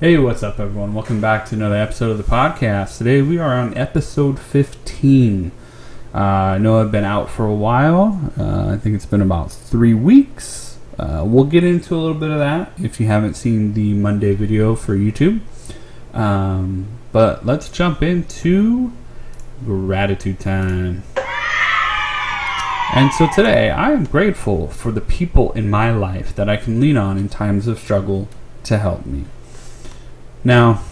Hey, what's up, everyone? Welcome back to another episode of the podcast. Today we are on episode 15. I know I've been out for a while. I think it's been about 3 weeks. We'll get into a little bit of that if you haven't seen the Monday video for YouTube. But let's jump into gratitude time. And so today I am grateful for the people in my life that I can lean on in times of struggle to help me. Now,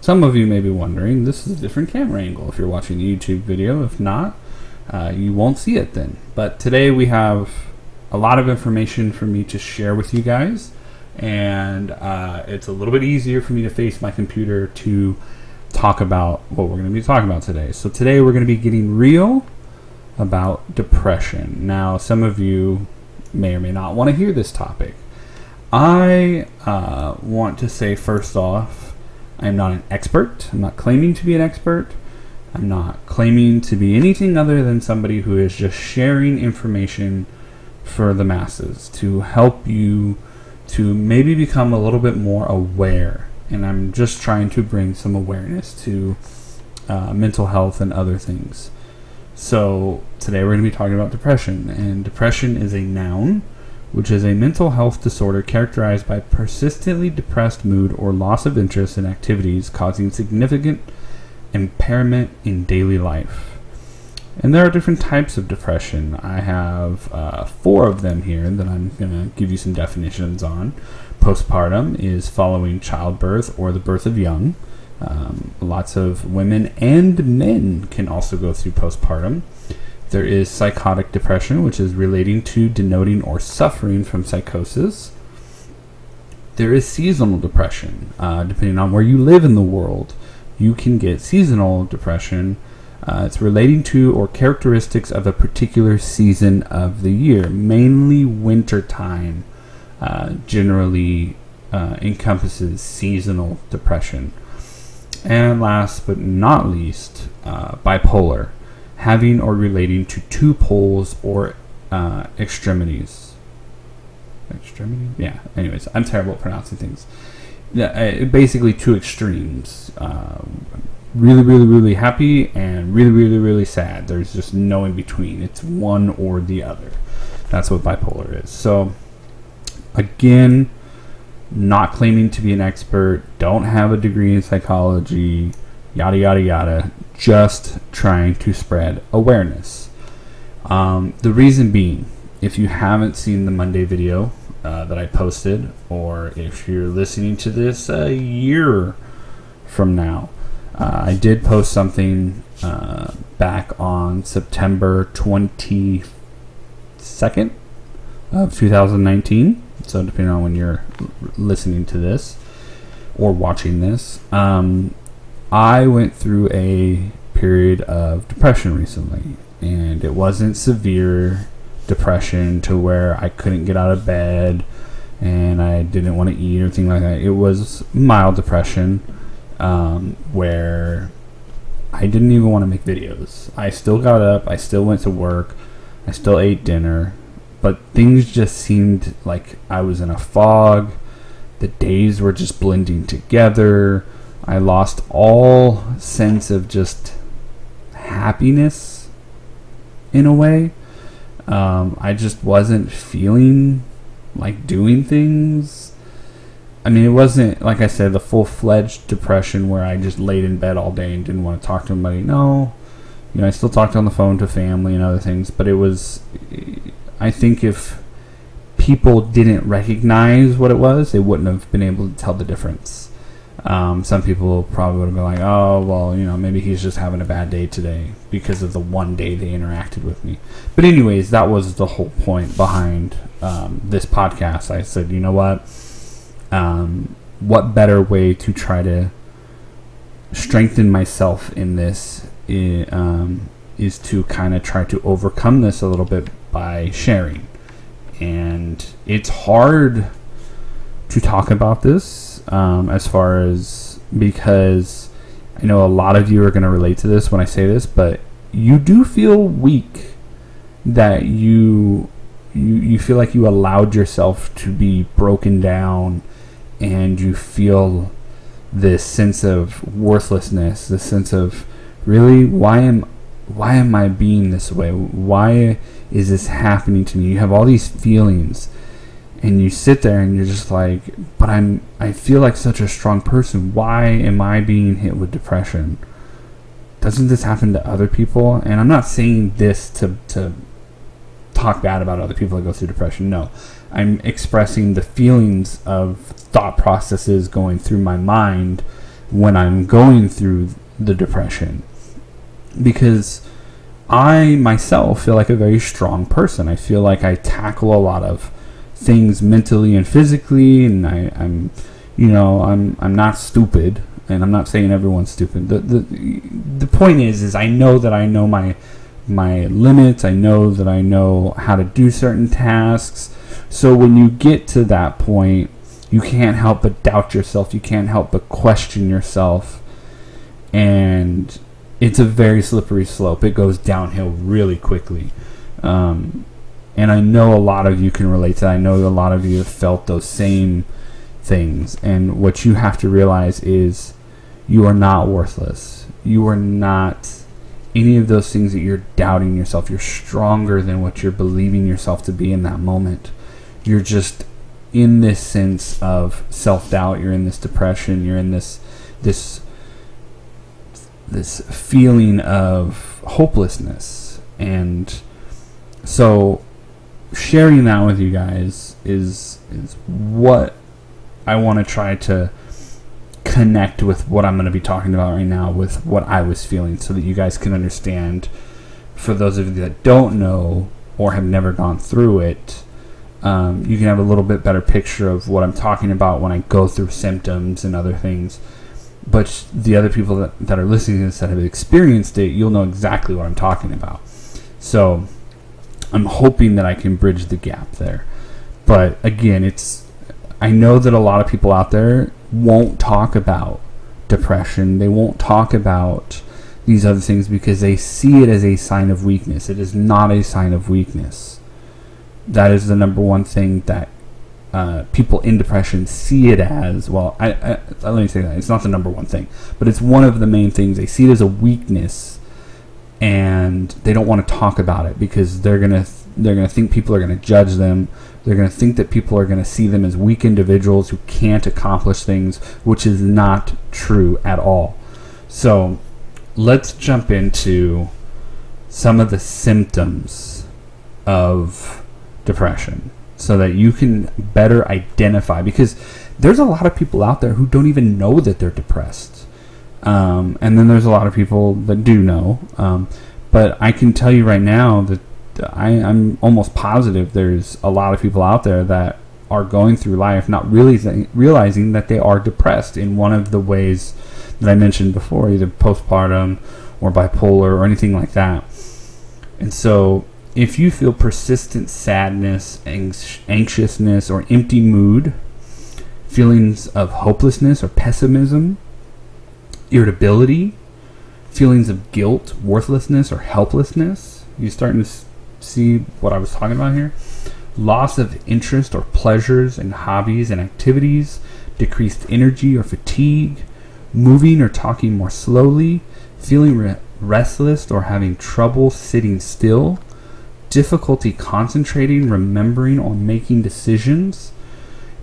some of you may be wondering, this is a different camera angle if you're watching the YouTube video. If not, you won't see it then. But today we have a lot of information for me to share with you guys, and it's a little bit easier for me to face my computer to talk about what we're going to be talking about today. So today we're going to be getting real about depression. Now, some of you may or may not want to hear this topic. I want to say first off, I'm not an expert. I'm not claiming to be an expert. I'm not claiming to be anything other than somebody who is just sharing information for the masses to help you to maybe become a little bit more aware. And I'm just trying to bring some awareness to mental health and other things. So today we're going to be talking about depression. And depression is a noun, which is a mental health disorder characterized by persistently depressed mood or loss of interest in activities causing significant impairment in daily life. And there are different types of depression. I have 4 of them here that I'm going to give you some definitions on. Postpartum is following childbirth or the birth of young. Lots of women and men can also go through postpartum. There is psychotic depression, which is relating to, denoting, or suffering from psychosis. There is seasonal depression. Depending on where you live in the world, you can get seasonal depression. It's relating to or characteristics of a particular season of the year, mainly winter time. Generally encompasses seasonal depression. And last but not least, bipolar, having or relating to 2 poles or extremities. Extremity? Yeah. Anyways, I'm terrible at pronouncing things. Yeah, basically 2 extremes. Really, really, really happy and really, really, really sad. There's just no in between. It's one or the other. That's what bipolar is. So, again, not claiming to be an expert, don't have a degree in psychology, yada, yada, yada. Just trying to spread awareness. The reason being, if you haven't seen the Monday video that I posted, or if you're listening to this a year from now, I did post something back on September 22nd of 2019. So depending on when you're listening to this or watching this, I went through a period of depression recently, and it wasn't severe depression to where I couldn't get out of bed and I didn't want to eat or anything like that. It was mild depression, where I didn't even want to make videos. I still got up, I still went to work, I still ate dinner, but things just seemed like I was in a fog. The days were just blending together. I lost all sense of just happiness in a way. I just wasn't feeling like doing things. I mean, it wasn't, like I said, the full-fledged depression where I just laid in bed all day and didn't want to talk to anybody. No. I still talked on the phone to family and other things, but it was, I think if people didn't recognize what it was, they wouldn't have been able to tell the difference. Some people probably would have been like, oh, well, maybe he's just having a bad day today because of the one day they interacted with me. But anyways, that was the whole point behind this podcast. I said, you know what better way to try to strengthen myself in this is to kind of try to overcome this a little bit by sharing. And it's hard to talk about this as far as, because I know a lot of you are going to relate to this when I say this, but you do feel weak that you feel like you allowed yourself to be broken down and you feel this sense of worthlessness, this sense of, really, why am I being this way? Why is this happening to me? You have all these feelings, and you sit there and you're just like, but I feel like such a strong person. Why am I being hit with depression? Doesn't this happen to other people? And I'm not saying this to talk bad about other people that go through depression. No, I'm expressing the feelings of thought processes going through my mind when I'm going through the depression. Because I myself feel like a very strong person. I feel like I tackle a lot of things mentally and physically, and I'm not stupid, and I'm not saying everyone's stupid. The point is I know that I know my limits. I know that I know how to do certain tasks. So when you get to that point, you can't help but doubt yourself. You can't help but question yourself, and it's a very slippery slope. It goes downhill really quickly. And I know a lot of you can relate to that. I know a lot of you have felt those same things. And what you have to realize is you are not worthless. You are not any of those things that you're doubting yourself. You're stronger than what you're believing yourself to be in that moment. You're just in this sense of self-doubt. You're in this depression. You're in this feeling of hopelessness. And so sharing that with you guys is what I want to try to connect with what I'm going to be talking about right now, with what I was feeling, so that you guys can understand. For those of you that don't know or have never gone through it, you can have a little bit better picture of what I'm talking about when I go through symptoms and other things. But the other people that are listening to this that have experienced it, you'll know exactly what I'm talking about. So I'm hoping that I can bridge the gap there. But again, I know that a lot of people out there won't talk about depression. They won't talk about these other things because they see it as a sign of weakness. It is not a sign of weakness. That is the number one thing that people in depression see it as. Well, let me say that. It's not the number one thing, but it's one of the main things. They see it as a weakness, and they don't want to talk about it because they're gonna think people are gonna judge them. They're gonna think that people are gonna see them as weak individuals who can't accomplish things, which is not true at all. So let's jump into some of the symptoms of depression so that you can better identify, because there's a lot of people out there who don't even know that they're depressed. And then there's a lot of people that do know. But I can tell you right now that I'm almost positive there's a lot of people out there that are going through life not really realizing that they are depressed in one of the ways that I mentioned before, either postpartum or bipolar or anything like that. And so if you feel persistent sadness, anxiousness, or empty mood, feelings of hopelessness or pessimism, irritability, feelings of guilt, worthlessness, or helplessness, you starting to see what I was talking about here? Loss of interest or pleasures in hobbies and activities, decreased energy or fatigue, moving or talking more slowly, feeling restless or having trouble sitting still, difficulty concentrating, remembering, or making decisions,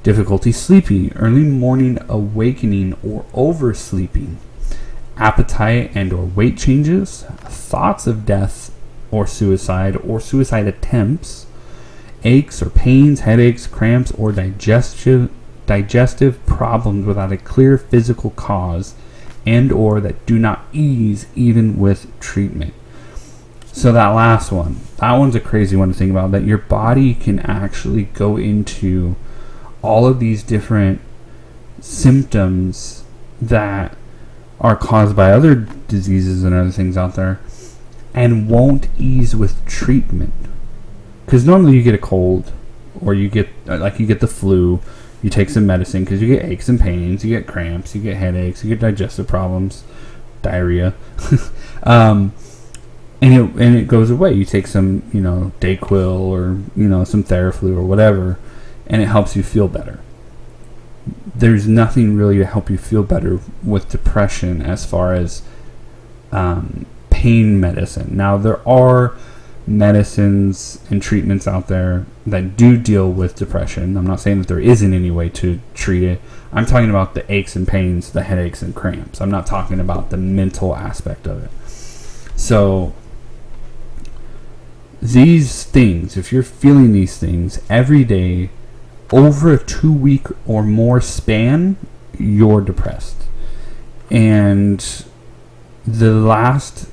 difficulty sleeping, early morning awakening or oversleeping, appetite and or weight changes, thoughts of death or suicide attempts, aches or pains, headaches, cramps, or digestive problems without a clear physical cause and or that do not ease even with treatment. So that last one, that one's a crazy one to think about, that your body can actually go into all of these different symptoms that are caused by other diseases and other things out there and won't ease with treatment. Because normally you get a cold, or you get the flu, you take some medicine because you get aches and pains, you get cramps, you get headaches, you get digestive problems, diarrhea, and it goes away. You take some, Dayquil or some Theraflu or whatever, and it helps you feel better. there's nothing really to help you feel better with depression as far as pain medicine. Now, there are medicines and treatments out there that do deal with depression. I'm not saying that there isn't any way to treat it. I'm talking about the aches and pains, the headaches and cramps. I'm not talking about the mental aspect of it. So these things, if you're feeling these things every day over a 2-week or more span, you're depressed. And the last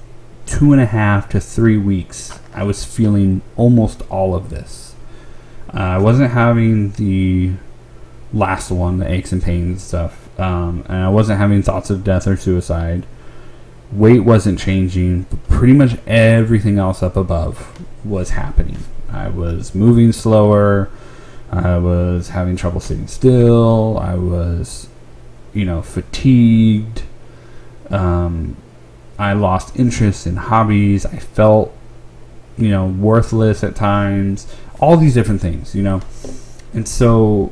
2.5 to 3 weeks, I was feeling almost all of this. I wasn't having the last one, the aches and pains stuff, and I wasn't having thoughts of death or suicide. Weight wasn't changing, but pretty much everything else up above was happening. I was moving slower. I was having trouble sitting still. I was, fatigued. I lost interest in hobbies. I felt, worthless at times. All these different things, And so,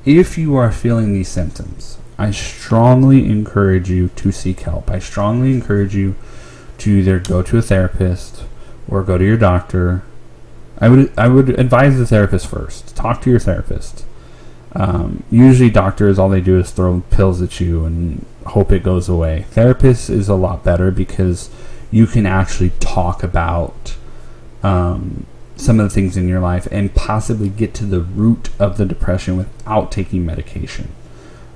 if you are feeling these symptoms, I strongly encourage you to seek help. I strongly encourage you to either go to a therapist or go to your doctor. I would advise the therapist first. Talk to your therapist. Usually doctors, all they do is throw pills at you and hope it goes away. Therapist is a lot better because you can actually talk about some of the things in your life and possibly get to the root of the depression without taking medication.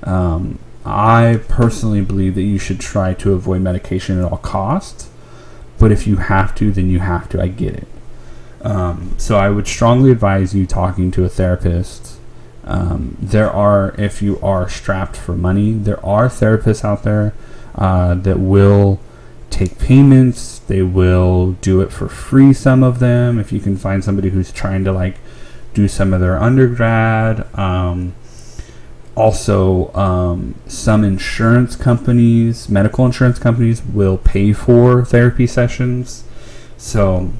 I personally believe that you should try to avoid medication at all costs, but if you have to, then you have to. I get it. So I would strongly advise you talking to a therapist. If you are strapped for money, there are therapists out there that will take payments. They will do it for free, some of them, if you can find somebody who's trying to do some of their undergrad. Some insurance companies, medical insurance companies, will pay for therapy sessions. So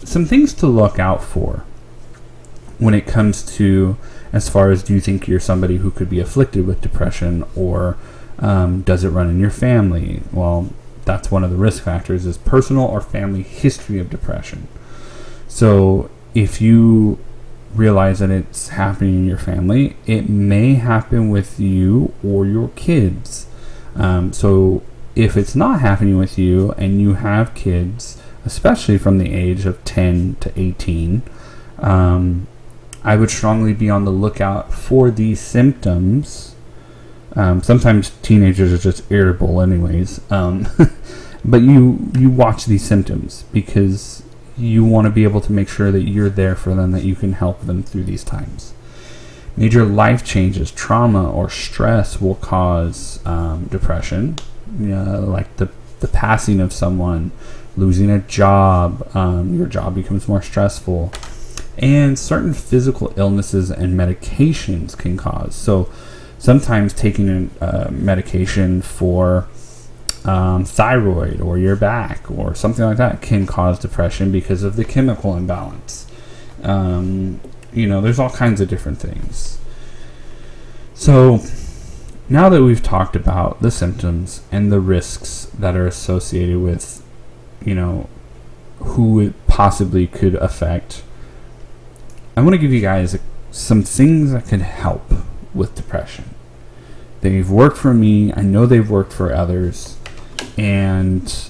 some things to look out for when it comes to, as far as, do you think you're somebody who could be afflicted with depression, or does it run in your family? Well, that's one of the risk factors, is personal or family history of depression. So if you realize that it's happening in your family, it may happen with you or your kids. So if it's not happening with you and you have kids, especially from the age of 10 to 18, I would strongly be on the lookout for these symptoms. Sometimes teenagers are just irritable anyways. But you watch these symptoms because you want to be able to make sure that you're there for them, that you can help them through these times. Major life changes, trauma, or stress will cause depression. Like the passing of someone, losing a job, your job becomes more stressful. And certain physical illnesses and medications can cause. So sometimes taking a medication for thyroid or your back or something like that can cause depression because of the chemical imbalance. There's all kinds of different things. So now that we've talked about the symptoms and the risks that are associated with, who it possibly could affect, I want to give you guys some things that could help with depression. They've worked for me. I know they've worked for others. And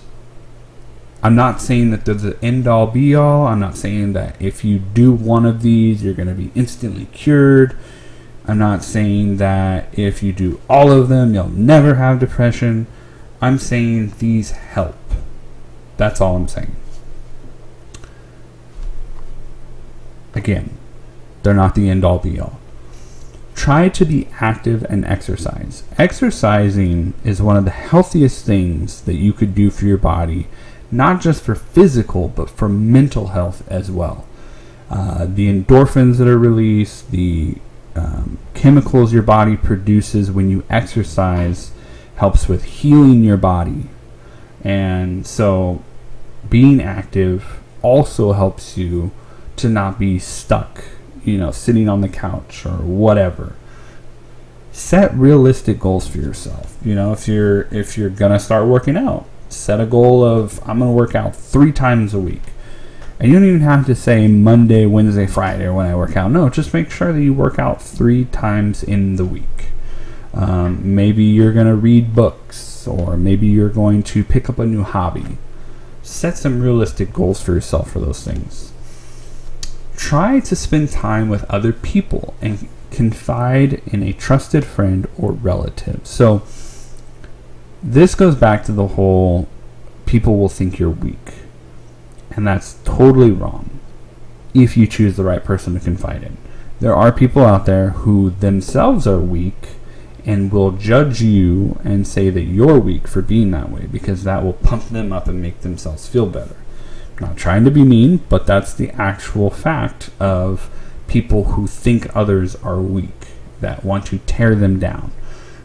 I'm not saying that they're the end-all, be-all. I'm not saying that if you do one of these, you're going to be instantly cured. I'm not saying that if you do all of them, you'll never have depression. I'm saying these help. That's all I'm saying. Again, they're not the end-all, be-all. Try to be active and exercise. Exercising is one of the healthiest things that you could do for your body, not just for physical, but for mental health as well. The endorphins that are released, the chemicals your body produces when you exercise helps with healing your body. And so being active also helps you to not be stuck, sitting on the couch or whatever. Set realistic goals for yourself. If you're gonna start working out, set a goal of, I'm gonna work out 3 times a week. And you don't even have to say Monday, Wednesday, Friday when I work out. No, just make sure that you work out 3 times in the week. Maybe you're going to read books, or maybe you're going to pick up a new hobby. Set some realistic goals for yourself for those things. Try to spend time with other people and confide in a trusted friend or relative. So this goes back to the whole people will think you're weak. And that's totally wrong if you choose the right person to confide in. There are people out there who themselves are weak and will judge you and say that you're weak for being that way, because that will pump them up and make themselves feel better. I'm not trying to be mean, but that's the actual fact of people who think others are weak, that want to tear them down.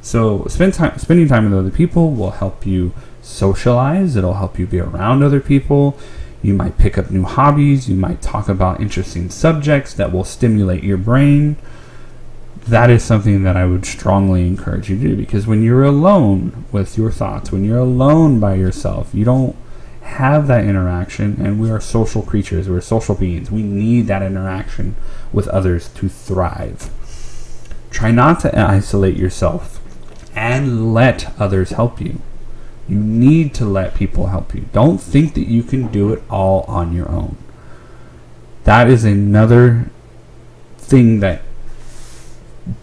So spending time with other people will help you socialize. It'll help you be around other people. You might pick up new hobbies. You might talk about interesting subjects that will stimulate your brain. That is something that I would strongly encourage you to do, because when you're alone with your thoughts, when you're alone by yourself, you don't have that interaction. And we are social creatures. We're social beings. We need that interaction with others to thrive. Try not to isolate yourself and let others help you. You need to let people help you. Don't think that you can do it all on your own. That is another thing that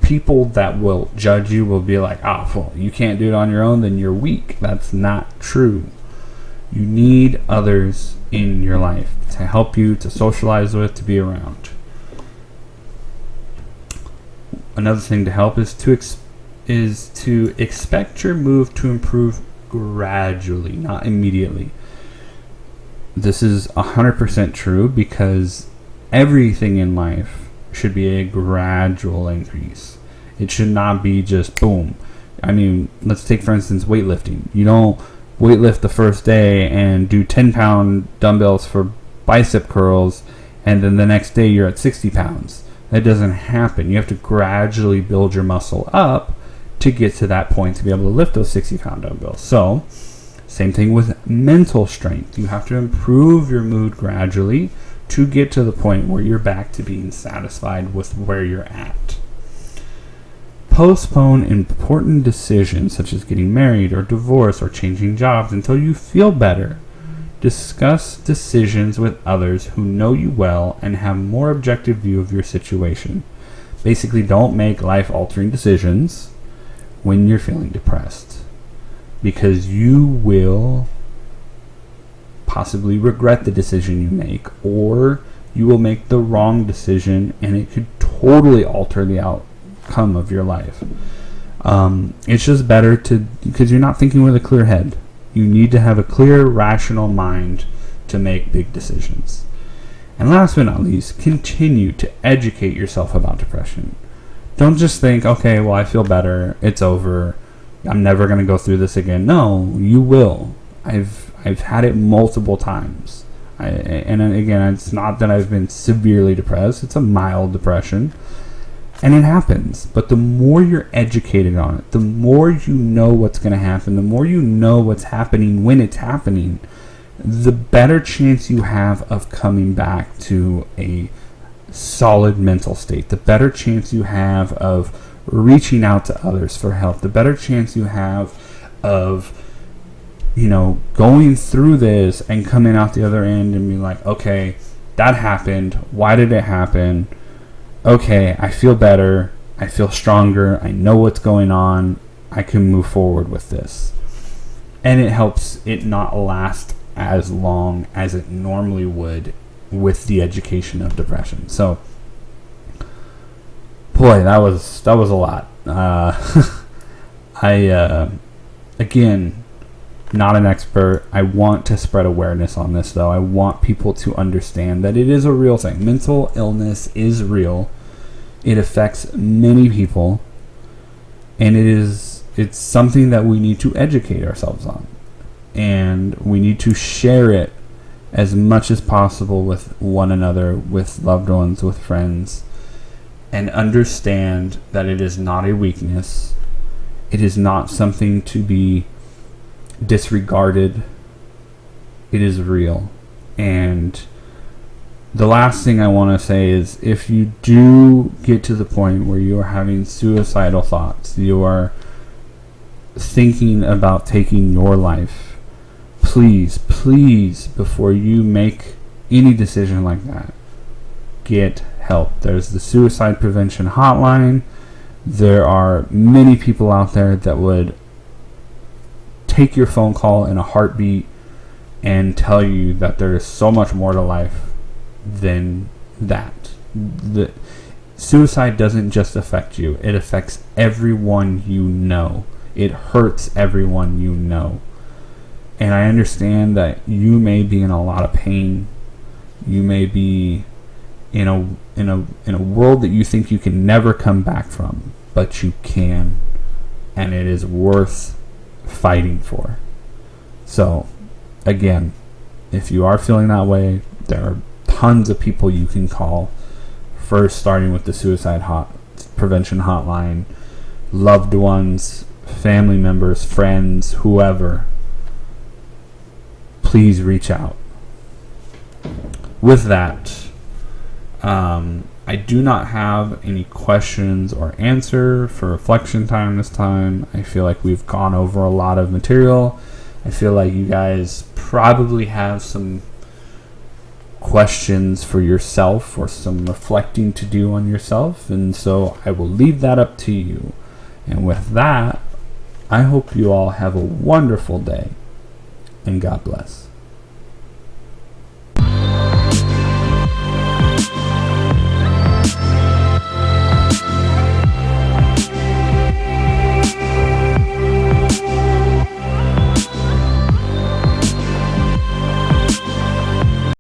people that will judge you will be like, well, you can't do it on your own, then you're weak. That's not true. You need others in your life to help you, to socialize with, to be around. Another thing to help is to expect your mood to improve gradually, not immediately. This is 100% true, because everything in life should be a gradual increase. It should not be just boom. I mean, let's take for instance weightlifting. You don't weightlift the first day and do 10-pound dumbbells for bicep curls and then the next day you're at 60 pounds. That doesn't happen. You have to gradually build your muscle up to get to that point to be able to lift those 60-pound dumbbells. So, same thing with mental strength. You have to improve your mood gradually to get to the point where you're back to being satisfied with where you're at. Postpone important decisions such as getting married or divorce or changing jobs until you feel better. Discuss decisions with others who know you well and have more objective view of your situation. Basically, don't make life-altering decisions when you're feeling depressed, because you will possibly regret the decision you make, or you will make the wrong decision and it could totally alter the outcome of your life. It's just better because you're not thinking with a clear head. You need to have a clear, rational mind to make big decisions. And last but not least, continue to educate yourself about depression. Don't just think, okay, well, I feel better, it's over, I'm never going to go through this again. No, you will. I've had it multiple times. And again, it's not that I've been severely depressed. It's a mild depression. And it happens. But the more you're educated on it, the more you know what's going to happen, the more you know what's happening when it's happening, the better chance you have of coming back to a solid mental state, the better chance you have of reaching out to others for help, the better chance you have of, going through this and coming out the other end and being like, okay, that happened. Why did it happen? Okay, I feel better. I feel stronger. I know what's going on. I can move forward with this. And it helps it not last as long as it normally would with the education of depression. So, boy, that was a lot. Again, not an expert. I want to spread awareness on this, though. I want people to understand that it is a real thing. Mental illness is real. It affects many people, and it's something that we need to educate ourselves on, and we need to share it as much as possible with one another, with loved ones, with friends. and understand that it is not a weakness. It is not something to be disregarded. It is real. And the last thing I want to say is, if you do get to the point where you are having suicidal thoughts, you are thinking about taking your life, please, before you make any decision like that, get help. There's the suicide prevention hotline. There are many people out there that would take your phone call in a heartbeat and tell you that there is so much more to life than that. The suicide doesn't just affect you, it affects everyone you know. It hurts everyone you know. And I understand that you may be in a lot of pain. You may be in a world that you think you can never come back from, but you can, and it is worth fighting for. So again, if you are feeling that way, there are tons of people you can call. First, starting with the suicide prevention hotline, loved ones, family members, friends, whoever. Please reach out. With that, I do not have any questions or answer for reflection time this time. I feel like we've gone over a lot of material. I feel like you guys probably have some questions for yourself or some reflecting to do on yourself, and so I will leave that up to you. And with that, I hope you all have a wonderful day, and God bless.